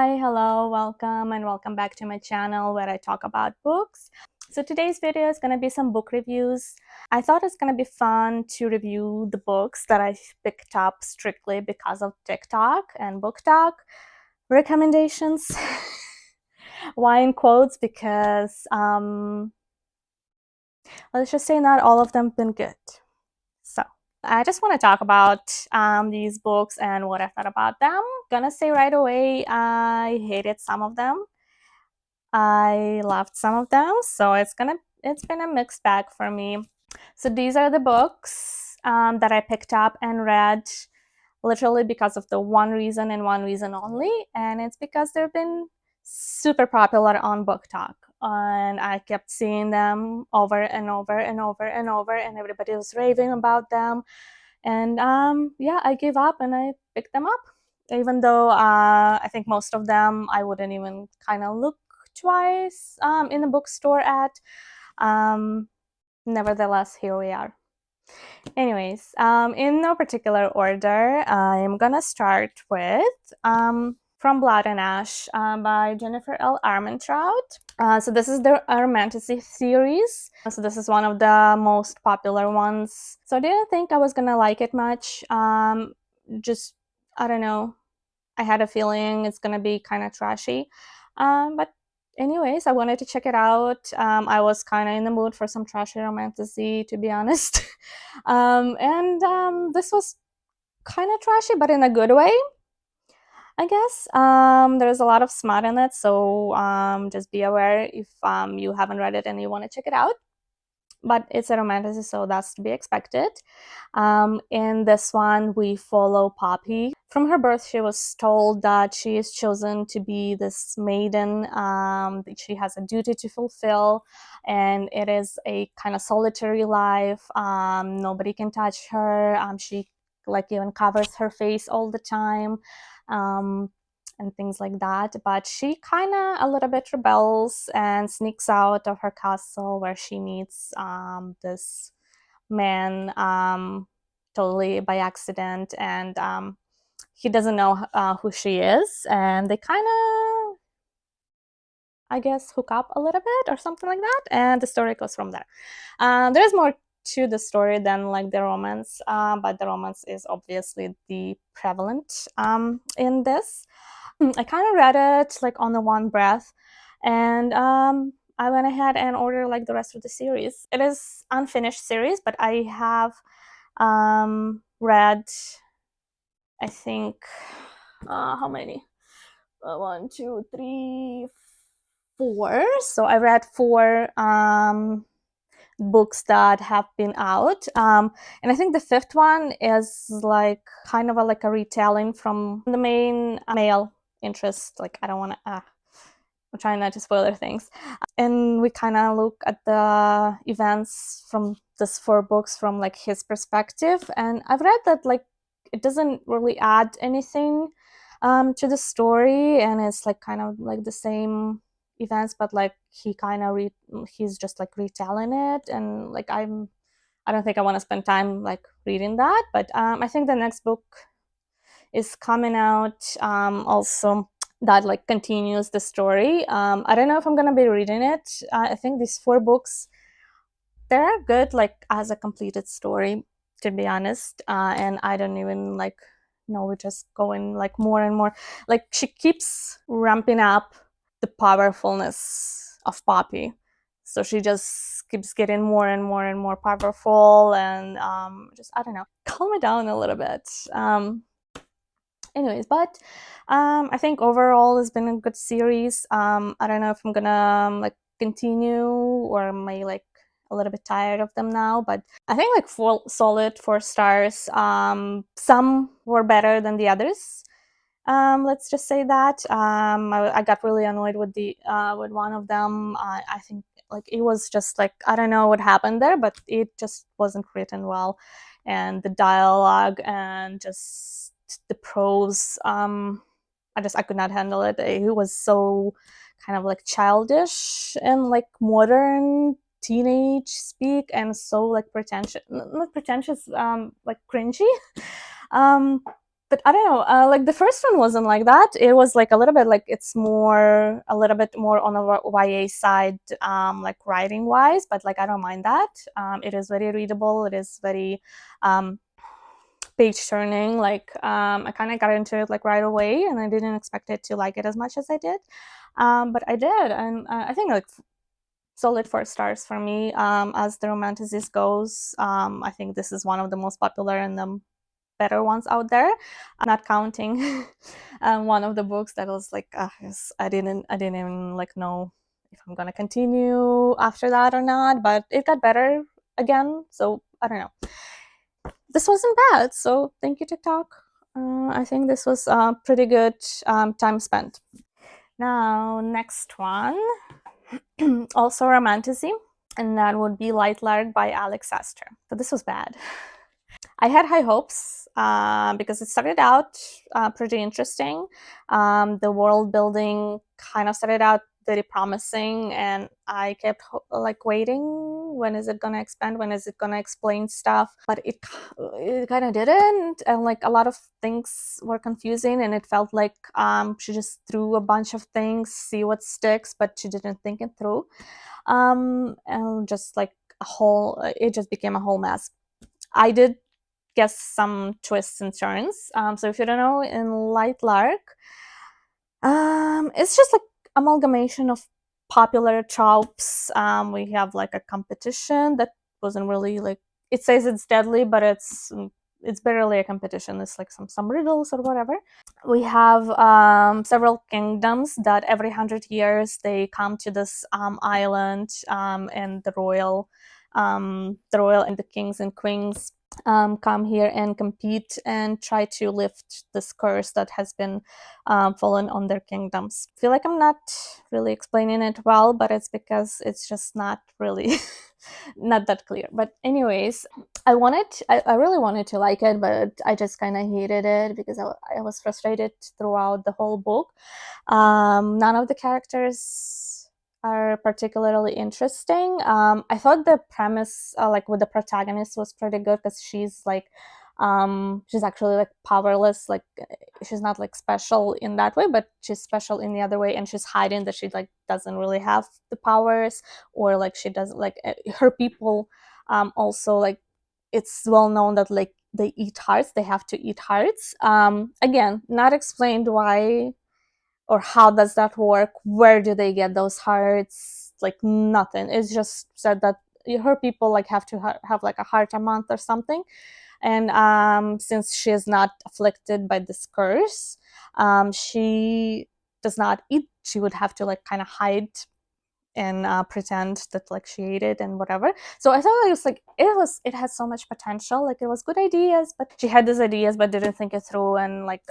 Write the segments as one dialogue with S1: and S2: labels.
S1: Hi, hello, welcome, and welcome back to my channel where I talk about books. So today's video is going to be some book reviews. I thought it's going to be fun to review the books that I picked up strictly because of TikTok and BookTok recommendations. Why in quotes? Because let's just say not all of them have been good. So I just want to talk about these books and what I thought about them. Gonna say right away, I hated some of them. I loved some of them, so it's been a mixed bag for me. So these are the books that I picked up and read literally because of the one reason and one reason only, and it's because they've been super popular on BookTok. And I kept seeing them over and over and over and over, and everybody was raving about them. And yeah, I gave up and I picked them up, even though I think most of them I wouldn't even kind of look twice in a bookstore at. Nevertheless, here we are. Anyways, in no particular order, I'm gonna start with From Blood and Ash by Jennifer L. Armentrout. So this is the romantasy series. So this is one of the most popular ones. So I didn't think I was gonna like it much. Just, I don't know. I had a feeling it's gonna be kind of trashy. But anyways, I wanted to check it out. I was kind of in the mood for some trashy romantasy, to be honest. This was kind of trashy, but in a good way, I guess. There's a lot of smut in it, so just be aware if you haven't read it and you want to check it out. But it's a romantasy, so that's to be expected. In this one, we follow Poppy. From her birth, she was told that she is chosen to be this maiden, that she has a duty to fulfill, and it is a kind of solitary life. Nobody can touch her. She even covers her face all the time. And things like that, but she kind of a little bit rebels and sneaks out of her castle, where she meets this man totally by accident, and he doesn't know who she is, and they kind of, I guess, hook up a little bit or something like that, and the story goes from there. There's more to the story than like the romance, but the romance is obviously the prevalent in this. I kind of read it like on the one breath, and I went ahead and ordered like the rest of the series. It is unfinished series, but I have read, I think, how many? One, two, three, four. So I read four books that have been out, and I think the fifth one is like kind of like a retelling from the main male interest. Like, I don't want to I'm trying not to spoil other things, and we kind of look at the events from this four books from like his perspective, and I've read that like it doesn't really add anything to the story, and it's like kind of like the same events, but like he's just like retelling it, and like I don't think I want to spend time like reading that. But I think the next book is coming out also, that like continues the story. I don't know if I'm gonna be reading it. I think these four books, they're good like as a completed story, to be honest, and I don't even like know, we're just going like more and more, like she keeps ramping up the powerfulness of Poppy, so she just keeps getting more and more and more powerful, and just, I don't know, calm it down a little bit. Anyways, but I think overall it's been a good series. I don't know if I'm gonna like continue, or am I like a little bit tired of them now, but I think like solid 4 stars. Some were better than the others. Let's just say that. I got really annoyed with the with one of them. I think like it was just like, I don't know what happened there, but it just wasn't written well, and the dialogue and just the prose, I could not handle it. It was so kind of like childish and like modern teenage speak, and so like pretentious, not pretentious, like cringy. um but I don't know. Like the first one wasn't like that. It was like a little bit like it's a little bit more on the YA side, like writing wise. But like I don't mind that. It is very readable. It is very page turning. Like I kind of got into it like right away, and I didn't expect it to like it as much as I did, but I did, and I think like solid 4 stars for me. As the romantasy goes, I think this is one of the most popular and the better ones out there. I'm not counting one of the books that was like I didn't even like know if I'm gonna continue after that or not, but it got better again, so I don't know. This wasn't bad, so thank you, TikTok. I think this was a pretty good time spent. Now, next one, also romantasy, and that would be Lightlark by Alex Astor. But this was bad. I had high hopes because it started out pretty interesting. The world building kind of started out very promising, and I kept like waiting. When is it gonna expand? When is it gonna explain stuff? But it kind of didn't, and like a lot of things were confusing, and it felt like she just threw a bunch of things, see what sticks, but she didn't think it through. And just like it just became a whole mess. I did guess some twists and turns. So if you don't know, in Lightlark, it's just like amalgamation of popular tropes. We have like a competition that wasn't really like, it says it's deadly, but it's barely a competition. It's like some riddles or whatever. We have several kingdoms that every 100 years they come to this island, and the royal and the kings and queens come here and compete and try to lift this curse that has been fallen on their kingdoms. I feel like I'm not really explaining it well, but it's because it's just not really not that clear. But anyways, I really wanted to like it, but I just kind of hated it because I was frustrated throughout the whole book. None of the characters are particularly interesting. I thought the premise, like with the protagonist, was pretty good because she's like, she's actually like powerless. Like she's not like special in that way, but she's special in the other way, and she's hiding that she like doesn't really have the powers, or like she doesn't like her people. Also, like it's well known that like they eat hearts. They have to eat hearts. Again, not explained why or how does that work, where do they get those hearts, like nothing. It's just said that her people like have to have like a heart a month or something, and since she is not afflicted by this curse, she does not eat. She would have to like kind of hide and pretend that like she ate it and whatever. So I thought it has so much potential. Like it was good ideas, but she had these ideas but didn't think it through, and like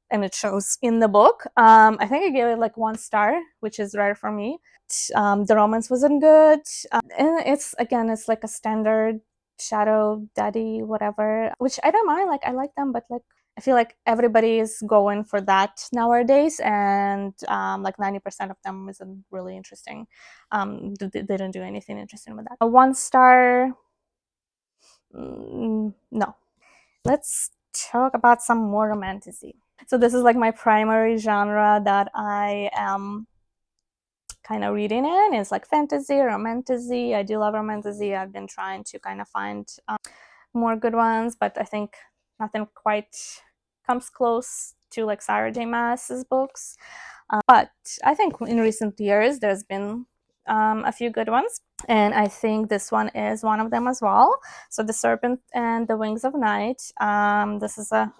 S1: and it shows in the book. I think I gave it like 1 star, which is rare for me. The romance wasn't good, and it's like a standard shadow daddy whatever, which I don't mind. Like I like them, but like I feel like everybody is going for that nowadays, and like 90% of them isn't really interesting. They didn't do anything interesting with that. A 1 star, no. Let's talk about some more romantasy. So this is like my primary genre that I am kind of reading in. It's like fantasy, romantasy. I do love romantasy. I've been trying to kind of find more good ones, but I think nothing quite comes close to like Sarah J. Maas's books. But I think in recent years there's been a few good ones, and I think this one is one of them as well. So The Serpent and the Wings of Night. This is a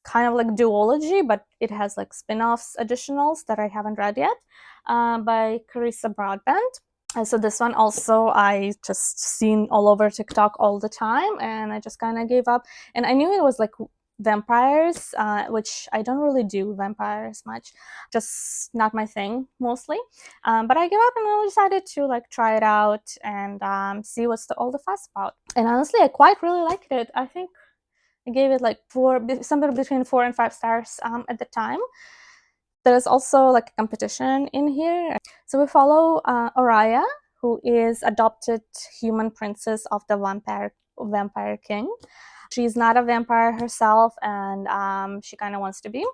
S1: kind of like duology, but it has like spin-offs, additionals that I haven't read yet, by Carissa Broadbent. So this one also I just seen all over TikTok all the time, and I just kind of gave up. And I knew it was like vampires, which I don't really do vampires much, just not my thing mostly. But I gave up and I decided to like try it out and see what's all the fuss about. And honestly, I quite really liked it. I think I gave it like somewhere between 4 and 5 stars at the time. There's also like a competition in here. So we follow Oraya, who is adopted human princess of the vampire king. She's not a vampire herself, and she kind of wants to be.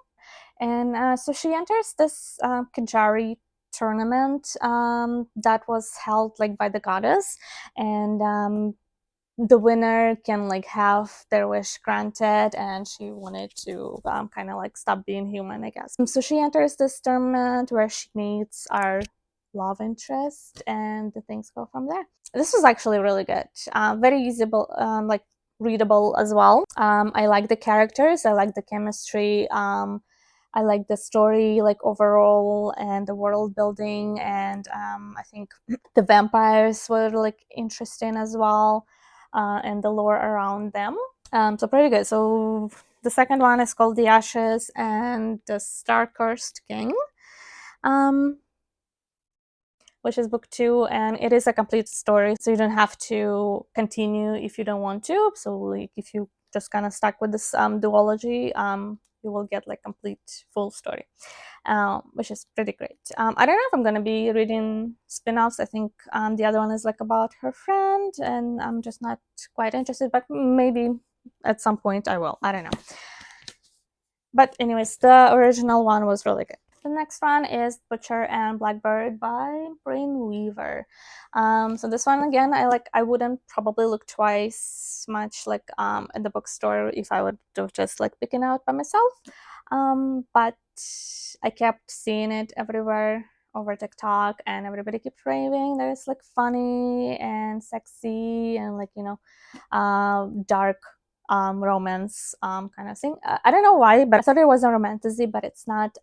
S1: And so she enters this Kajari tournament that was held like by the goddess, and the winner can like have their wish granted, and she wanted to kind of like stop being human, I guess. So she enters this tournament where she meets our love interest, and the things go from there. This was actually really good, very usable, like readable as well. I like the characters, I like the chemistry, I like the story, like overall, and the world building, and I think the vampires were like interesting as well, and the lore around them. So pretty good. So the second one is called The Ashes and the Star-Cursed King, which is book 2, and it is a complete story, so you don't have to continue if you don't want to. So like if you just kind of stuck with this duology, you will get like complete full story, which is pretty great. I don't know if I'm going to be reading spin-offs. I think the other one is like about her friend, and I'm just not quite interested, but maybe at some point I will. I don't know. But anyways, the original one was really good. The next one is Butcher and Blackbird by Brain Weaver. So this one again, I wouldn't probably look twice much like in the bookstore if I would just like picking out by myself. But I kept seeing it everywhere over TikTok, and everybody keeps raving that it's like funny and sexy and like, you know, dark romance kind of thing. I don't know why, but I thought it was a romantasy, but it's not.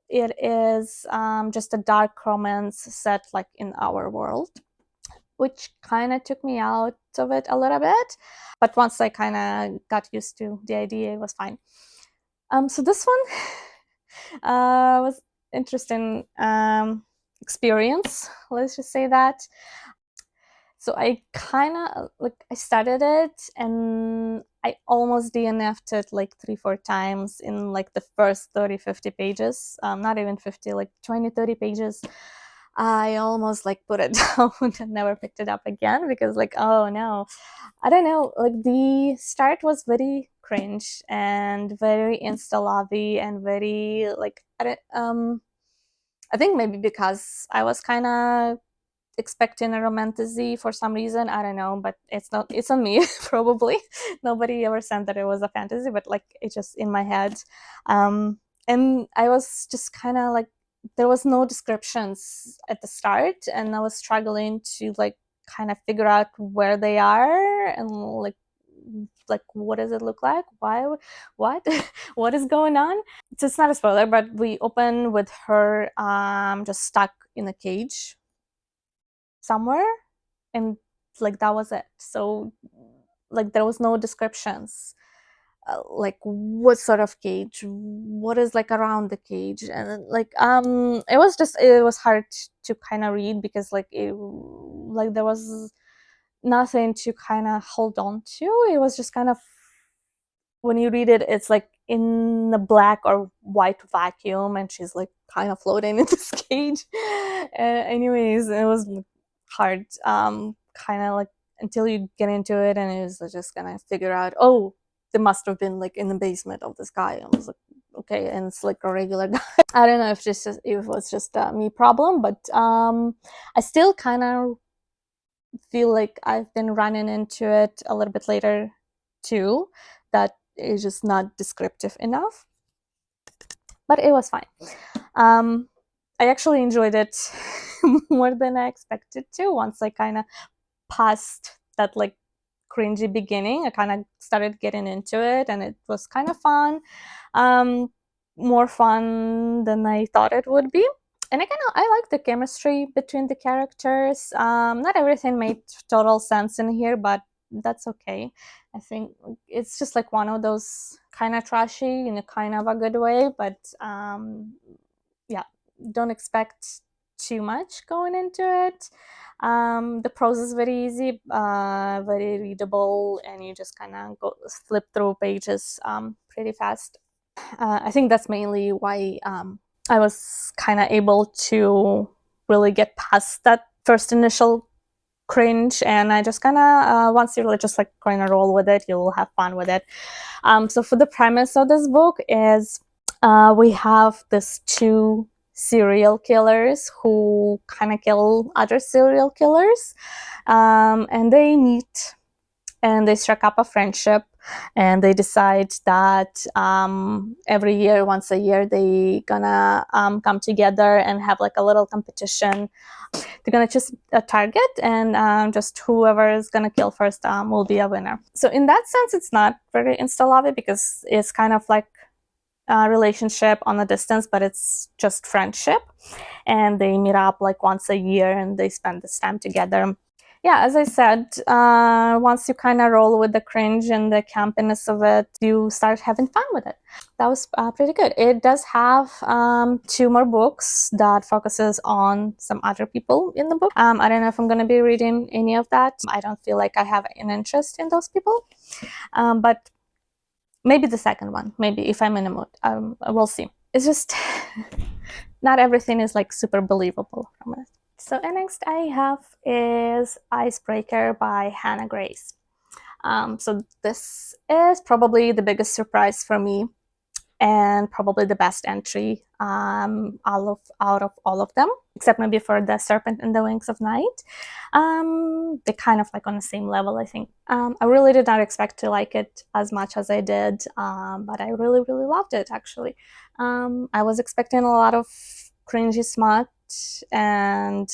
S1: It is just a dark romance set like in our world, which kind of took me out of it a little bit. But once I kind of got used to the idea, it was fine. So this one was interesting experience. Let's just say that. So I kind of like I started it and I almost DNF'd it like 3-4 times in like the first 30-50 pages, not even 50, like 20-30 pages. I almost like put it down and never picked it up again because like, oh no, I don't know, like the start was very cringe and very insta lovey and very like I think maybe because I was kind of expecting a romantasy for some reason. I don't know, but it's not. It's on me probably. Nobody ever said that it was a fantasy, but like it's just in my head. And I was just kind of like there was no descriptions at the start, and I was struggling to like kind of figure out where they are and like what does it look like, why, what what is going on. So it's not a spoiler, but we open with her just stuck in a cage somewhere, and like that was it. So like there was no descriptions, like what sort of cage, what is like around the cage, and like it was hard to kind of read because like there was nothing to kind of hold on to. It was just kind of, when you read it, it's like in the black or white vacuum, and she's like kind of floating in this cage. Anyways, it was hard, kind of like until you get into it, and it was just gonna figure out, oh, they must have been like in the basement of this guy. I was like, okay, and it's like a regular guy. I don't know if it was just a me problem, but I still kind of feel like I've been running into it a little bit later too, that is just not descriptive enough, but it was fine. I actually enjoyed it more than I expected to. Once I kind of passed that like cringy beginning, I kind of started getting into it, and it was kind of fun, more fun than I thought it would be. And I like the chemistry between the characters. Not everything made total sense in here, but that's okay. I think it's just like one of those kind of trashy in a kind of a good way, but yeah, don't expect too much going into it. The prose is very easy, very readable, and you just kind of go flip through pages pretty fast. I think that's mainly why I was kind of able to really get past that first initial cringe, and I just kind of once you're just like going to roll with it, you'll have fun with it. So for the premise of this book is we have these two serial killers who kind of kill other serial killers, and they meet and they struck up a friendship, and they decide that every year, once a year, they gonna come together and have like a little competition. They're gonna choose a target, and just whoever is gonna kill first will be a winner. So in that sense, it's not very insta-lovey because it's kind of like a relationship on a distance, but it's just friendship, and they meet up like once a year and they spend this time together. Yeah, as I said, once you kind of roll with the cringe and the campiness of it, you start having fun with it. That was pretty good. It does have 2 more books that focuses on some other people in the book. I don't know if I'm going to be reading any of that. I don't feel like I have an interest in those people, but maybe the second one, maybe if I'm in a mood. We'll see. It's just not everything is like super believable from it. So next I have is Icebreaker by Hannah Grace. So this is probably the biggest surprise for me, and probably the best entry out of all of them, except maybe for the Serpent and the Wings of Night. They're kind of like on the same level, I think. I really did not expect to like it as much as I did, but I really, really loved it, actually. I was expecting a lot of cringy smut and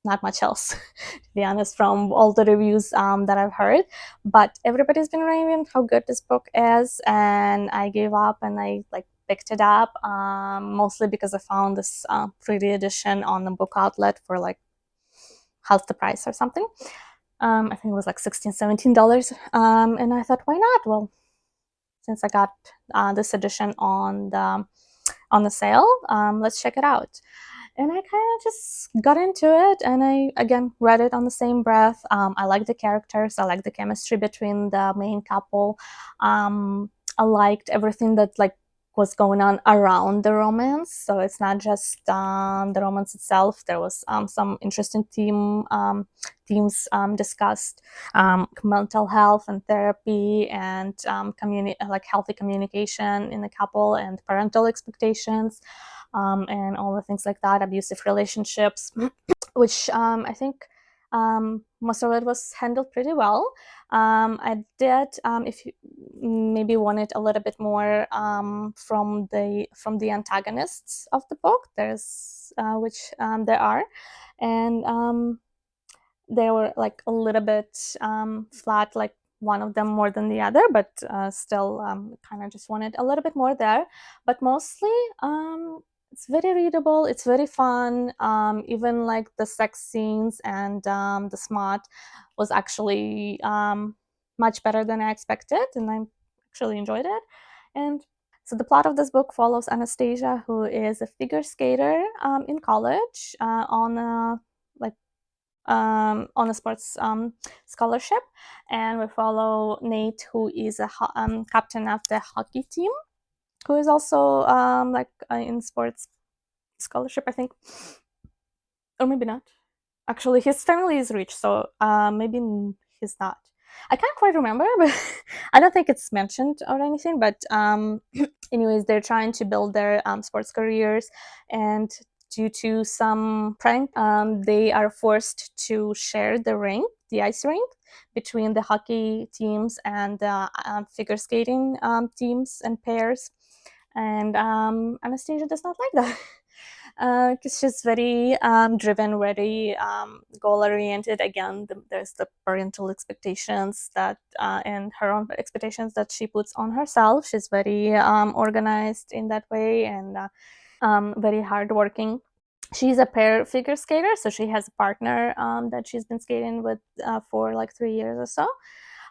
S1: not much else, to be honest, from all the reviews that I've heard. But everybody's been raving how good this book is, and I gave up and I like picked it up, mostly because I found this free edition on the book outlet for like half the price or something. I think it was like $16-17, and I thought, why not? Well, since I got this edition on the sale, let's check it out. And I kind of just got into it, and I again read it on the same breath. I like the characters, I like the chemistry between the main couple. I liked everything that like was going on around the romance. So it's not just the romance itself. There was some interesting themes discussed, mental health and therapy, and like healthy communication in the couple, and parental expectations, and all the things like that, abusive relationships, which I think most of it was handled pretty well. I did, if you maybe wanted a little bit more from the antagonists of the book, there's which there are, and they were like a little bit flat, like one of them more than the other, but still kind of just wanted a little bit more there. But mostly it's very readable, it's very fun. Even like the sex scenes and the smut was actually much better than I expected, and I actually enjoyed it. And so the plot of this book follows Anastasia, who is a figure skater in college, on a sports scholarship, and we follow Nate, who is a captain of the hockey team, who is also in sports scholarship, I think, or maybe not. Actually, his family is rich, so maybe he's not. I can't quite remember, but I don't think it's mentioned or anything. But anyways, they're trying to build their sports careers, and due to some prank, they are forced to share the ice rink, between the hockey teams and the figure skating teams and pairs. And Anastasia does not like that. Because she's very driven, very goal-oriented. Again, there's the parental expectations that and her own expectations that she puts on herself. She's very organized in that way, and very hardworking. She's a pair figure skater, so she has a partner that she's been skating with for like 3 years or so.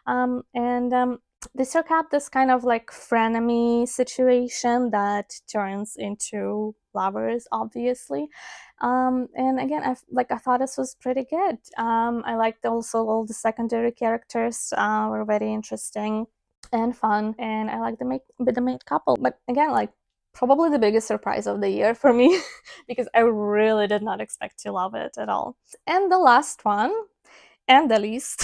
S1: And they struck up this kind of like frenemy situation that turns into lovers, obviously. And again, I thought this was pretty good. I liked also all the secondary characters were very interesting and fun, and I like the main couple. But again, like probably the biggest surprise of the year for me because I really did not expect to love it at all. And the last one and the least,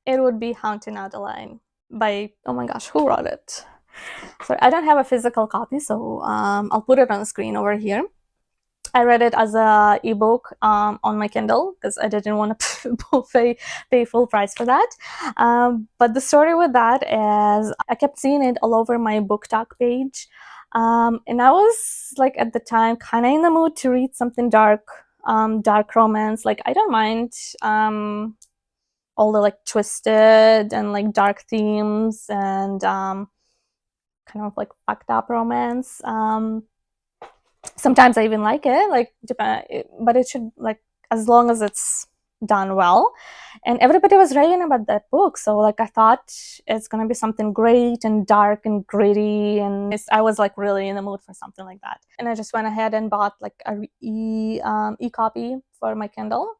S1: it would be Haunting Adeline by, oh my gosh, who wrote it? So I don't have a physical copy, so I'll put it on the screen over here. I read it as a ebook on my Kindle because I didn't want to pay full price for that. But the story with that is I kept seeing it all over my BookTok page. And I was like at the time kind of in the mood to read something dark, dark romance. Like I don't mind all the like twisted and like dark themes and kind of like fucked up romance. Sometimes I even like it, like, but it should, like, as long as it's done well. And everybody was raving about that book, so like I thought it's gonna be something great and dark and gritty, and I was like really in the mood for something like that. And I just went ahead and bought like a e-copy for my Kindle.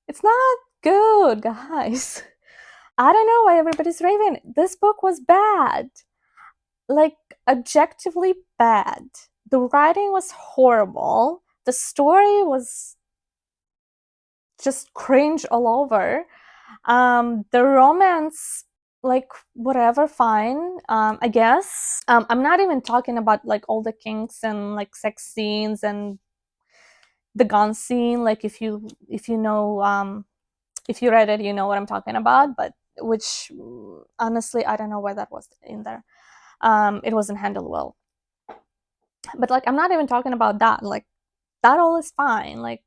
S1: It's not good, guys. I don't know why everybody's raving. This book was bad. Like, objectively bad. The writing was horrible. The story was just cringe all over. The romance, like, whatever, fine, I guess. I'm not even talking about like all the kinks and like sex scenes and the gun scene. Like, if you know, if you read it, you know what I'm talking about. But which, honestly, I don't know why that was in there. It wasn't handled well. But like, I'm not even talking about that. Like, that all is fine. Like,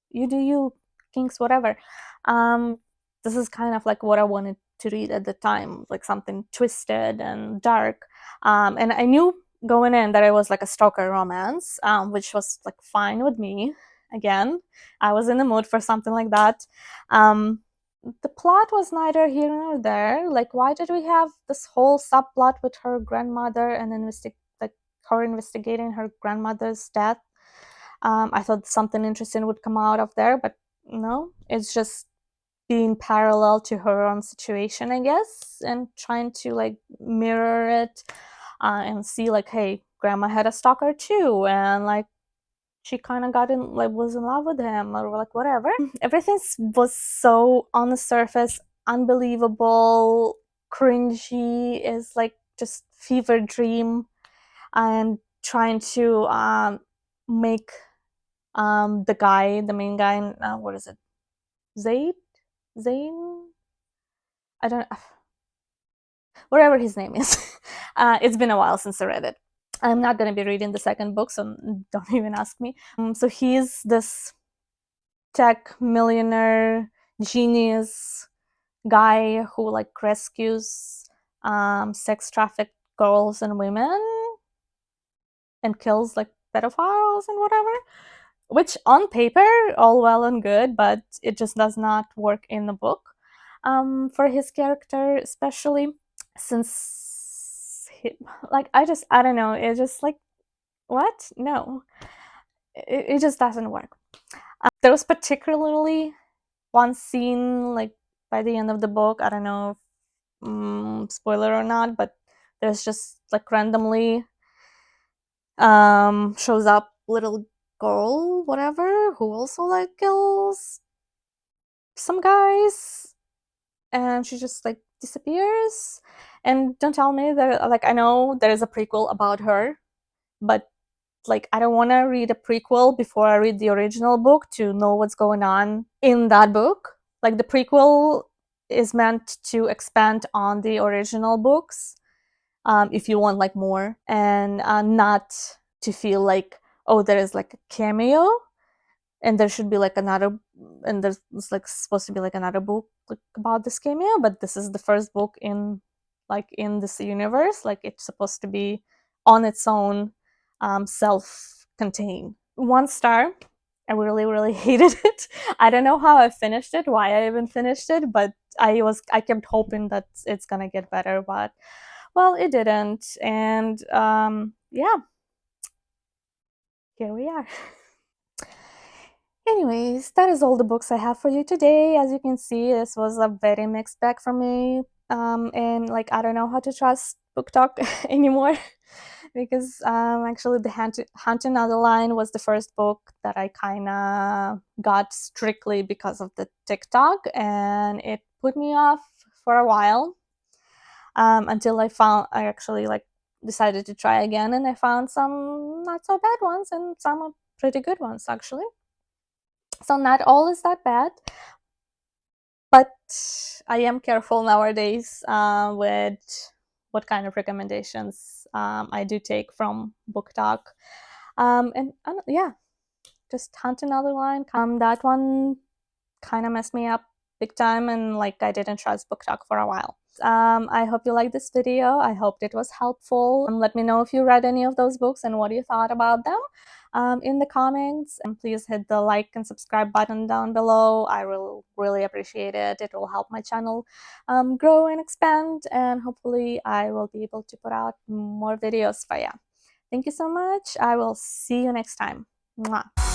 S1: you do you, kinks, whatever. This is kind of like what I wanted to read at the time, like something twisted and dark. And I knew going in that it was like a stalker romance, which was like fine with me. Again, I was in the mood for something like that. The plot was neither here nor there. Like, why did we have this whole subplot with her grandmother and like her investigating her grandmother's death? I thought something interesting would come out of there, but no, it's just being parallel to her own situation, I guess, and trying to like mirror it and see like, hey, grandma had a stalker too, and like she kind of was in love with him, or like whatever. Everything was so on the surface unbelievable, cringy, is like just fever dream, and trying to make the guy, the main guy, what is it, Zaid, Zane, I don't, whatever his name is. It's been a while since I read it. I'm not going to be reading the second book, so don't even ask me. So he's this tech millionaire genius guy who like rescues sex trafficked girls and women and kills like pedophiles and whatever, which on paper all well and good, but it just does not work in the book for his character, especially since like I don't know, it just like, what, no, it just doesn't work. There was particularly one scene like by the end of the book, I don't know if, spoiler or not, but there's just like randomly shows up little girl, whatever, who also like kills some guys, and she just like disappears. And don't tell me that, like, I know there's a prequel about her, but like I don't want to read a prequel before I read the original book to know what's going on in that book. Like, the prequel is meant to expand on the original books, if you want like more, and not to feel like, oh, there is like a cameo and there should be like another, and there's like supposed to be like another book like about this cameo, but this is the first book in this universe. Like, it's supposed to be on its own, self-contained. 1 star. I really, really hated it. I don't know how I finished it, why I even finished it, but I kept hoping that it's gonna get better, but well, it didn't. And yeah, here we are. Anyways, that is all the books I have for you today. As you can see, this was a very mixed bag for me. And like, I don't know how to trust BookTok anymore. because actually the Haunting Adeline was the first book that I kind of got strictly because of the TikTok, and it put me off for a while until I actually like decided to try again, and I found some not so bad ones and some pretty good ones actually. So not all is that bad, but I am careful nowadays with what kind of recommendations I do take from BookTok. And yeah, just hunt another line. That one kind of messed me up big time, and like I didn't trust BookTok for a while. I hope you liked this video. I hope it was helpful. Let me know if you read any of those books and what you thought about them in the comments. And please hit the like and subscribe button down below. I will really appreciate it. It will help my channel grow and expand. And hopefully I will be able to put out more videos for you. Thank you so much. I will see you next time. Mwah.